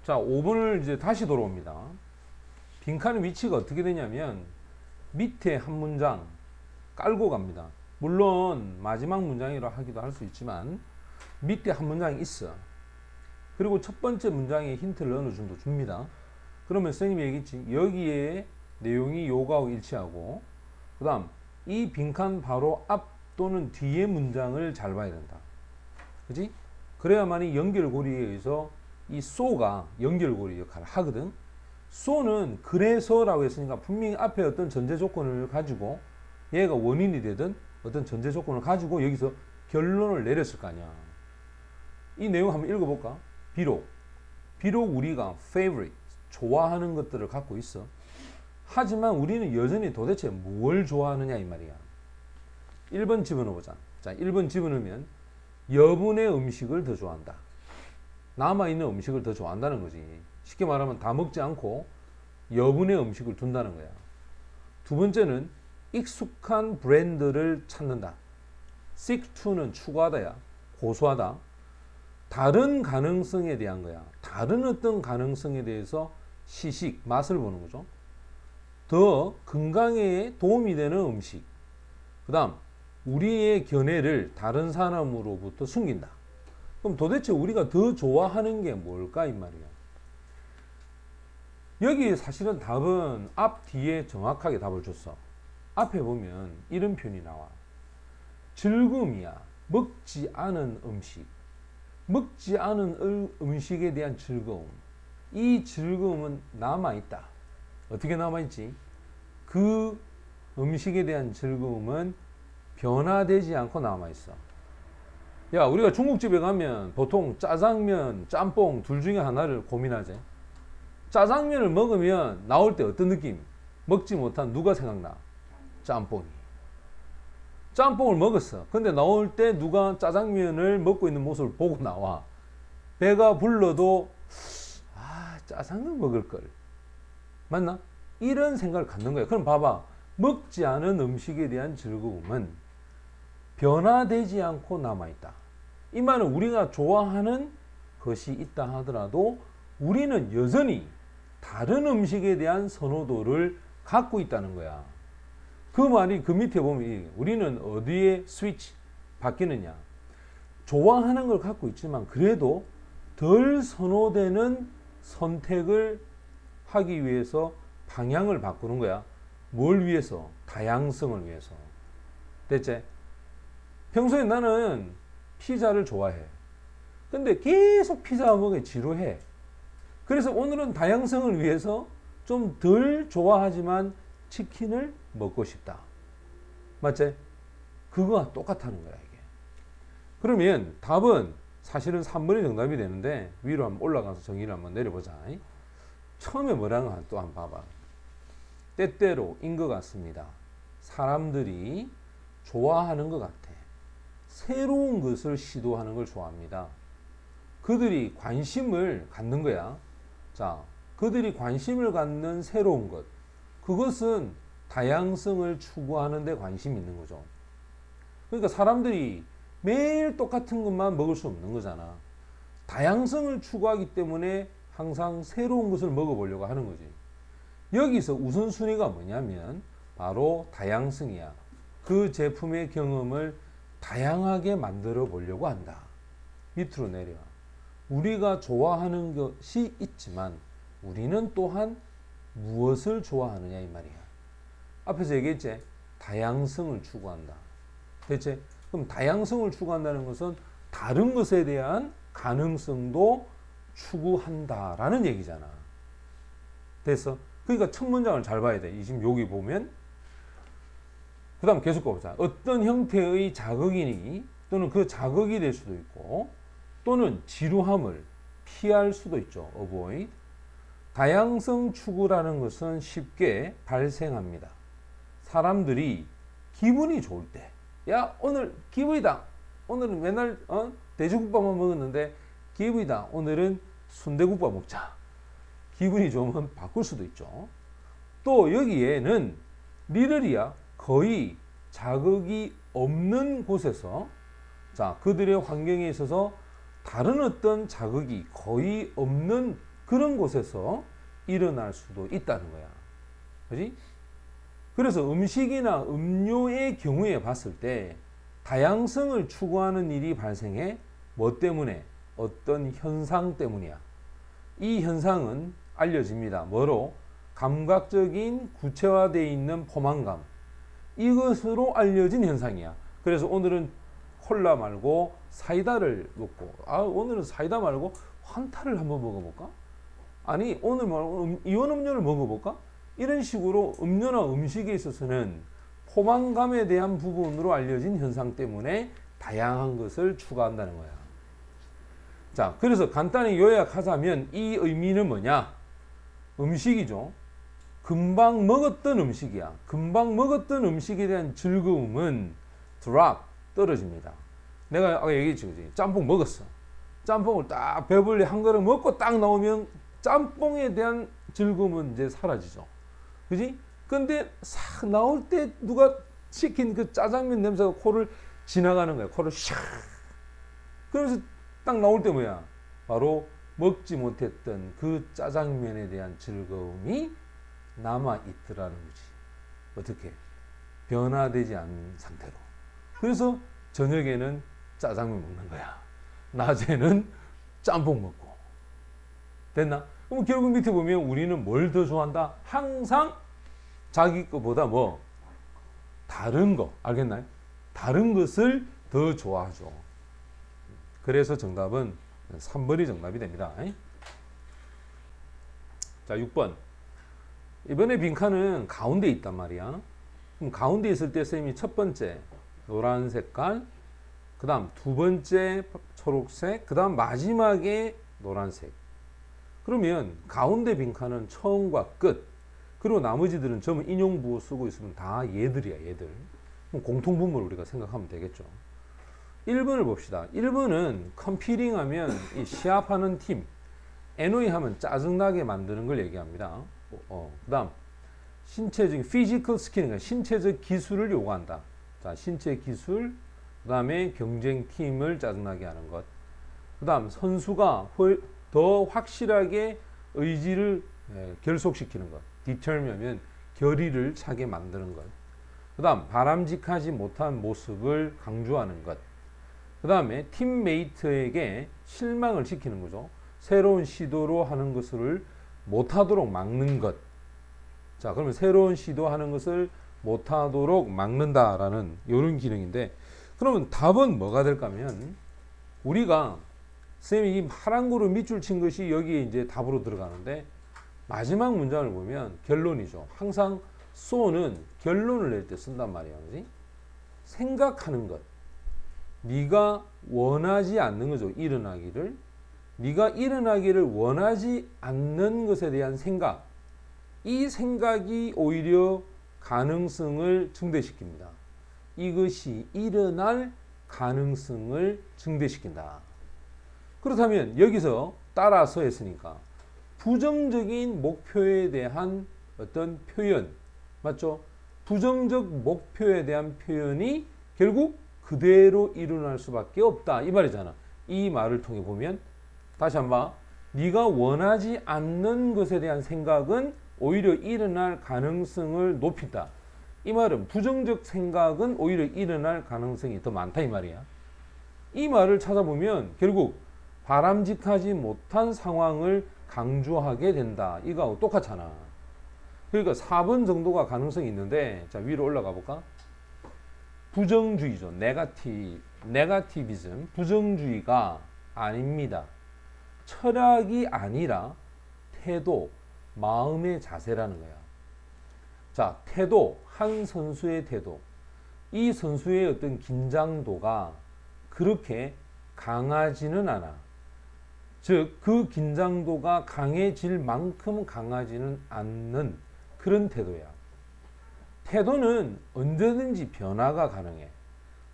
자, 5번을 이제 다시 돌아옵니다. 빈칸의 위치가 어떻게 되냐면 밑에 한 문장 깔고 갑니다. 물론 마지막 문장이라 하기도 할 수 있지만 밑에 한 문장이 있어. 그리고 첫 번째 문장에 힌트를 어느 정도 줍니다. 그러면 선생님이 얘기했지. 여기에 내용이 요거하고 일치하고 그 다음 이 빈칸 바로 앞 또는 뒤의 문장을 잘 봐야 된다. 그지? 그래야만이 연결고리에 의해서 이 so가 연결고리 역할을 하거든. so는 그래서라고 했으니까 분명히 앞에 어떤 전제 조건을 가지고 얘가 원인이 되든 어떤 전제 조건을 가지고 여기서 결론을 내렸을 거 아니야. 이 내용 한번 읽어볼까? 비록 우리가 favorite, 좋아하는 것들을 갖고 있어. 하지만 우리는 여전히 도대체 뭘 좋아하느냐 이 말이야. 1번 집어넣어보자. 자, 1번 집어넣으면 여분의 음식을 더 좋아한다. 남아있는 음식을 더 좋아한다는 거지. 쉽게 말하면 다 먹지 않고 여분의 음식을 둔다는 거야. 두 번째는 익숙한 브랜드를 찾는다. seek to는 추구하다야. 고수하다. 다른 가능성에 대한 거야. 다른 어떤 가능성에 대해서 시식, 맛을 보는 거죠. 더 건강에 도움이 되는 음식. 그 다음 우리의 견해를 다른 사람으로부터 숨긴다. 그럼 도대체 우리가 더 좋아하는 게 뭘까 이 말이야. 여기 사실은 답은 앞 뒤에 정확하게 답을 줬어. 앞에 보면 이런 표현이 나와. 즐거움이야. 먹지 않은 음식. 먹지 않은 음식에 대한 즐거움. 이 즐거움은 남아있다. 어떻게 남아있지? 그 음식에 대한 즐거움은 변화되지 않고 남아있어. 야, 우리가 중국집에 가면 보통 짜장면, 짬뽕 둘 중에 하나를 고민하지. 짜장면을 먹으면 나올 때 어떤 느낌? 먹지 못한 누가 생각나? 짬뽕이. 짬뽕을 먹었어. 근데 나올 때 누가 짜장면을 먹고 있는 모습을 보고 나와. 배가 불러도 짜장면 먹을 걸. 맞나? 이런 생각을 갖는 거야. 그럼 봐봐. 먹지 않은 음식에 대한 즐거움은 변화되지 않고 남아있다. 이 말은 우리가 좋아하는 것이 있다 하더라도 우리는 여전히 다른 음식에 대한 선호도를 갖고 있다는 거야. 그 말이 그 밑에 보면 우리는 어디에 스위치 바뀌느냐. 좋아하는 걸 갖고 있지만 그래도 덜 선호되는 선택을 하기 위해서 방향을 바꾸는 거야. 뭘 위해서? 다양성을 위해서. 됐지? 평소에 나는 피자를 좋아해. 근데 계속 피자 먹으면 지루해. 그래서 오늘은 다양성을 위해서 좀 덜 좋아하지만 치킨을 먹고 싶다. 맞지? 그거와 똑같다는 거야, 이게. 그러면 답은 사실은 3번이 정답이 되는데 위로 한번 올라가서 정의를 한번 내려보자. 처음에 뭐라는 거 또 한번 봐봐. 때때로인 것 같습니다. 사람들이 좋아하는 것 같아. 새로운 것을 시도하는 걸 좋아합니다. 그들이 관심을 갖는 거야. 자, 그들이 관심을 갖는 새로운 것. 그것은 다양성을 추구하는 데 관심이 있는 거죠. 그러니까 사람들이 매일 똑같은 것만 먹을 수 없는 거잖아. 다양성을 추구하기 때문에 항상 새로운 것을 먹어보려고 하는 거지. 여기서 우선순위가 뭐냐면 바로 다양성이야. 그 제품의 경험을 다양하게 만들어 보려고 한다. 밑으로 내려. 우리가 좋아하는 것이 있지만 우리는 또한 무엇을 좋아하느냐 이 말이야. 앞에서 얘기했지? 다양성을 추구한다. 됐지? 그럼 다양성을 추구한다는 것은 다른 것에 대한 가능성도 추구한다라는 얘기잖아. 됐어? 그러니까 첫 문장을 잘 봐야 돼. 지금 여기 보면 그 다음 계속 가보자. 어떤 형태의 자극이니 또는 그 자극이 될 수도 있고 또는 지루함을 피할 수도 있죠. avoid. 다양성 추구라는 것은 쉽게 발생합니다. 사람들이 기분이 좋을 때, 야 오늘 기분이다. 오늘은 맨날 돼지국밥만 먹었는데 기분이다. 오늘은 순대국밥 먹자. 기분이 좋으면 바꿀 수도 있죠. 또 여기에는 리들이야 거의 자극이 없는 곳에서 자 그들의 환경에 있어서 다른 어떤 자극이 거의 없는 그런 곳에서 일어날 수도 있다는 거야. 그지? 그래서 음식이나 음료의 경우에 봤을 때 다양성을 추구하는 일이 발생해 뭐 때문에? 어떤 현상 때문이야. 이 현상은 알려집니다. 뭐로? 감각적인 구체화되어 있는 포만감. 이것으로 알려진 현상이야. 그래서 오늘은 콜라 말고 사이다를 먹고, 오늘은 사이다 말고 환타를 한번 먹어볼까? 아니, 오늘 말고 이온 음료를 먹어볼까? 이런 식으로 음료나 음식에 있어서는 포만감에 대한 부분으로 알려진 현상 때문에 다양한 것을 추가한다는 거야. 자, 그래서 간단히 요약하자면 이 의미는 뭐냐? 음식이죠. 금방 먹었던 음식이야. 금방 먹었던 음식에 대한 즐거움은 drop, 떨어집니다. 내가 아까 얘기했지, 그지? 짬뽕 먹었어. 짬뽕을 딱 배불리 한 그릇 먹고 딱 나오면 짬뽕에 대한 즐거움은 이제 사라지죠. 그지? 근데 싹 나올 때 누가 시킨 그 짜장면 냄새가 코를 지나가는 거야. 코를 샥. 그러면서 딱 나올 때 뭐야? 바로 먹지 못했던 그 짜장면에 대한 즐거움이 남아 있더라는 거지. 어떻게? 변화되지 않은 상태로. 그래서 저녁에는 짜장면 먹는 거야. 낮에는 짬뽕 먹고. 됐나? 그럼 결국 밑에 보면 우리는 뭘 더 좋아한다? 항상 자기 거보다 뭐 다른 거, 알겠나요? 다른 것을 더 좋아하죠. 그래서 정답은 3번이 정답이 됩니다. 자, 6번. 이번에 빈칸은 가운데 있단 말이야. 그럼 가운데 있을 때 선생님이 첫 번째 노란 색깔, 그 다음 두 번째 초록색, 그 다음 마지막에 노란색. 그러면 가운데 빈칸은 처음과 끝, 그리고 나머지들은 전부 인용부호 쓰고 있으면 다 얘들이야, 얘들. 공통분모를 우리가 생각하면 되겠죠. 1번을 봅시다. 1번은 컴퓨팅 하면 이 시합하는 팀, NOE 하면 짜증나게 만드는 걸 얘기합니다. 그 다음 신체적인 physical skill인가 신체적 기술을 요구한다. 자, 신체 기술, 그 다음에 경쟁팀을 짜증나게 하는 것. 그 다음 선수가 더 확실하게 의지를 결속시키는 것. determine면 결의를 차게 만드는 것. 그 다음 바람직하지 못한 모습을 강조하는 것. 그 다음에 팀메이트에게 실망을 시키는 거죠. 새로운 시도로 하는 것을 못하도록 막는 것. 자, 그러면 새로운 시도하는 것을 못하도록 막는다라는 이런 기능인데, 그러면 답은 뭐가 될까 하면 우리가 선생님이 이 파란 구름 밑줄 친 것이 여기에 이제 답으로 들어가는데, 마지막 문장을 보면 결론이죠. 항상 so는 결론을 낼 때 쓴단 말이야. 그지? 생각하는 것. 네가 원하지 않는 거죠. 일어나기를. 네가 일어나기를 원하지 않는 것에 대한 생각. 이 생각이 오히려 가능성을 증대시킵니다. 이것이 일어날 가능성을 증대시킨다. 그렇다면 여기서 따라서 했으니까 부정적인 목표에 대한 어떤 표현, 맞죠? 부정적 목표에 대한 표현이 결국 그대로 일어날 수밖에 없다. 이 말이잖아. 이 말을 통해 보면 다시 한번 네가 원하지 않는 것에 대한 생각은 오히려 일어날 가능성을 높인다. 이 말은 부정적 생각은 오히려 일어날 가능성이 더 많다 이 말이야. 이 말을 찾아보면 결국 바람직하지 못한 상황을 강조하게 된다. 이거하고 똑같잖아. 그러니까 4번 정도가 가능성이 있는데, 자, 위로 올라가 볼까? 부정주의죠. 네가티비즘. 부정주의가 아닙니다. 철학이 아니라 태도, 마음의 자세라는 거야. 자, 태도, 한 선수의 태도. 이 선수의 어떤 긴장도가 그렇게 강하지는 않아. 즉, 그 긴장도가 강해질 만큼 강하지는 않는 그런 태도야. 태도는 언제든지 변화가 가능해.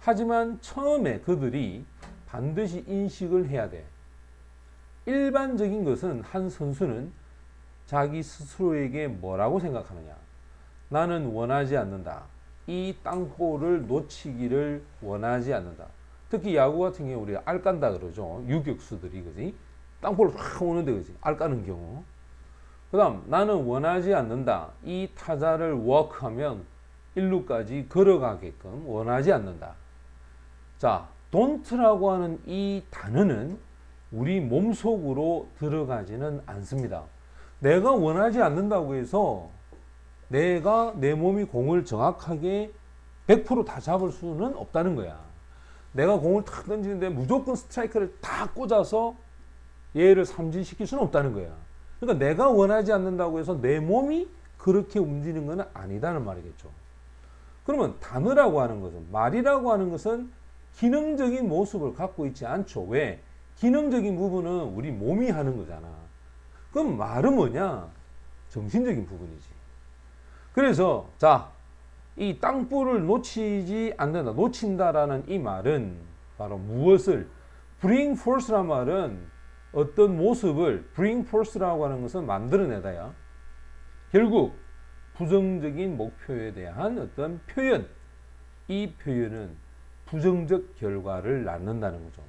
하지만 처음에 그들이 반드시 인식을 해야 돼. 일반적인 것은 한 선수는 자기 스스로에게 뭐라고 생각하느냐. 나는 원하지 않는다. 이 땅볼을 놓치기를 원하지 않는다. 특히 야구 같은 경우 우리가 알깐다 그러죠. 유격수들이, 그지? 땅볼을 확 오는데, 그지? 알 까는 경우. 그 다음, 나는 원하지 않는다. 이 타자를 walk하면 1루까지 걸어가게끔 원하지 않는다. 자, don't라고 하는 이 단어는 우리 몸속으로 들어가지는 않습니다. 내가 원하지 않는다고 해서 내가 내 몸이 공을 정확하게 100%다 잡을 수는 없다는 거야. 내가 공을 탁 던지는데 무조건 스트라이크를 다 꽂아서 얘를 삼진시킬 수는 없다는 거야. 그러니까 내가 원하지 않는다고 해서 내 몸이 그렇게 움직이는 건 아니다는 말이겠죠. 그러면 단어라고 하는 것은, 말이라고 하는 것은 기능적인 모습을 갖고 있지 않죠. 왜? 기능적인 부분은 우리 몸이 하는 거잖아. 그럼 말은 뭐냐? 정신적인 부분이지. 그래서 자, 이 땅볼을 놓치지 않는다, 놓친다라는 이 말은 바로 무엇을, bring force란 말은 어떤 모습을, bring force라고 하는 것은 만들어내다야. 결국 부정적인 목표에 대한 어떤 표현, 이 표현은 부정적 결과를 낳는다는 거죠.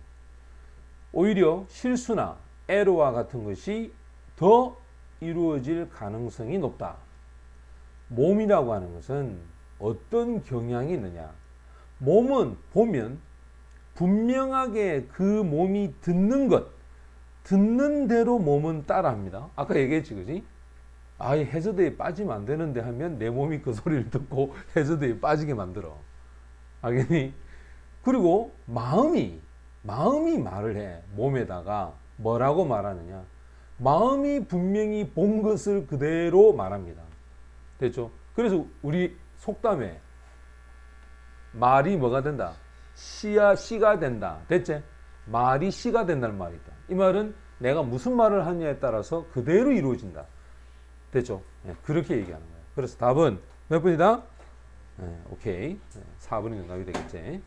오히려 실수나 에러와 같은 것이 더 이루어질 가능성이 높다. 몸이라고 하는 것은 어떤 경향이 있느냐? 몸은 보면 분명하게 그 몸이 듣는 것, 듣는 대로 몸은 따라합니다. 아까 얘기했지, 그지? 아, 이 해저드에 빠지면 안 되는데 하면 내 몸이 그 소리를 듣고 해저드에 빠지게 만들어. 알겠니? 그리고 마음이 말을 해. 몸에다가 뭐라고 말하느냐? 마음이 분명히 본 것을 그대로 말합니다. 됐죠? 그래서 우리 속담에 말이 뭐가 된다? 씨가 된다. 됐지? 말이 씨가 된다는 말이 있다. 이 말은 내가 무슨 말을 하느냐에 따라서 그대로 이루어진다. 됐죠? 네, 그렇게 얘기하는 거예요. 그래서 답은 몇 분이다? 네, 오케이. 4분이 정답이 되겠지.